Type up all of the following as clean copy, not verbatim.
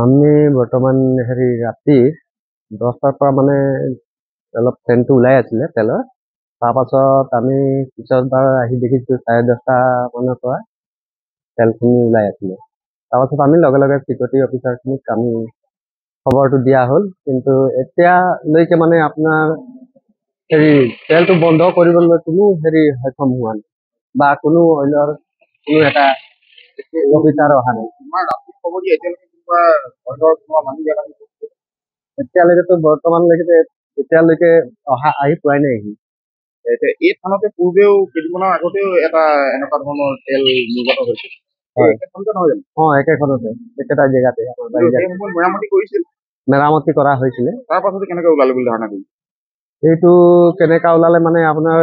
আমি বৰ্তমান হেৰি ৰাতি 10টাৰ পৰা মানে অলপ ট্ৰেইনটো ওলাই আছিলে তেলৰ। তাৰপাছত আমি পিছতবাৰ আহি দেখিছোঁ 10:30 মানৰ পৰা তেলখিনি ওলাই আছিলে। তাৰপাছত আমি লগে লগে চিকিউৰিটি অফিচাৰখিনিক আমি খবৰটো দিয়া হ'ল। কিন্তু এতিয়ালৈকে মানে আপোনাৰ হেৰি তেলটো বন্ধ কৰিবলৈ কোনো সক্ষম হোৱা নাই বা কোনো অইলৰ কোনো এটা অফিচাৰ অহা নাই। এতিয়ালৈকেতো বৰ্তমানলৈকে আহি পোৱাই নাই। এই থানতে পূৰ্বেও কেইদিনমানৰ আগতেও এটা এনেকুৱা ধৰণৰ তেল নিৰ্গত হৈছিল। একেখনতে একেটা জেগাতে মেৰামতি কৰিছিল। মেৰামতি কৰা হৈছিলে। তাৰ পাছতে কেনেকৈ ওলালে বুলি ধাৰণা কৰিছে? এইটো কেনেকা ওলালে মানে আপোনাৰ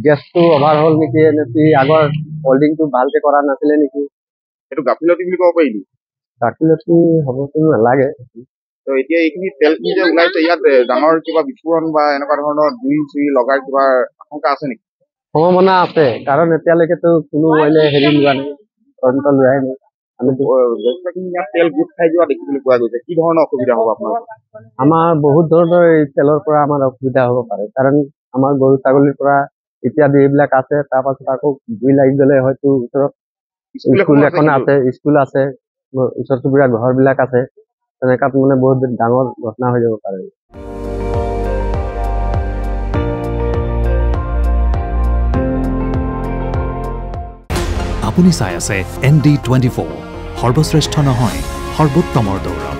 গেছটো অভাৰ হ'ল নেকি, নেকি আগৰ হল্ডিংটো ভালকে কৰা নাছিলে নেকি? এইটো গাফিলতি বুলি ক'ব পাৰি নেকি? গাফিলতি হ'বতো নালাগে। তো এতিয়া এইখিনি তেলখিনি যে ওলাইছে, ইয়াত ডাঙৰ কিবা বিস্ফোৰণ বা এনেকুৱা ধৰণৰ জুই লগাৰ কিবা আশংকা আছে নেকি? সম্ভাৱনা আছে, কাৰণ এতিয়ালৈকেতো কোনো লোৱা নাই, তদন্ত লোৱাই নাই। তেল গোট খাই যোৱা দেখিবলৈ পোৱা গৈছে। কি ধৰণৰ অসুবিধা হ'ব আপোনাৰ? আমাৰ বহুত ধৰণৰ এই তেলৰ পৰা আমাৰ অসুবিধা হ'ব পাৰে, কাৰণ আমাৰ গৰু ছাগলীৰ পৰা ইত্যাদি এইবিলাক আছে। তাৰপাছত আকৌ জুই লাগি গ'লে হয়তো ওচৰত স্কুল এখন আছে, স্কুল আছে, ওচৰ চুবুৰীয়া ঘৰবিলাক আছে, তেনেকাত মানে বহুত ডাঙৰ ঘটনা হৈ যাব পাৰে। আপুনি চাই আছে ND24, সৰ্বশ্ৰেষ্ঠ নহয় সৰ্বোত্তমৰ দৌৰ।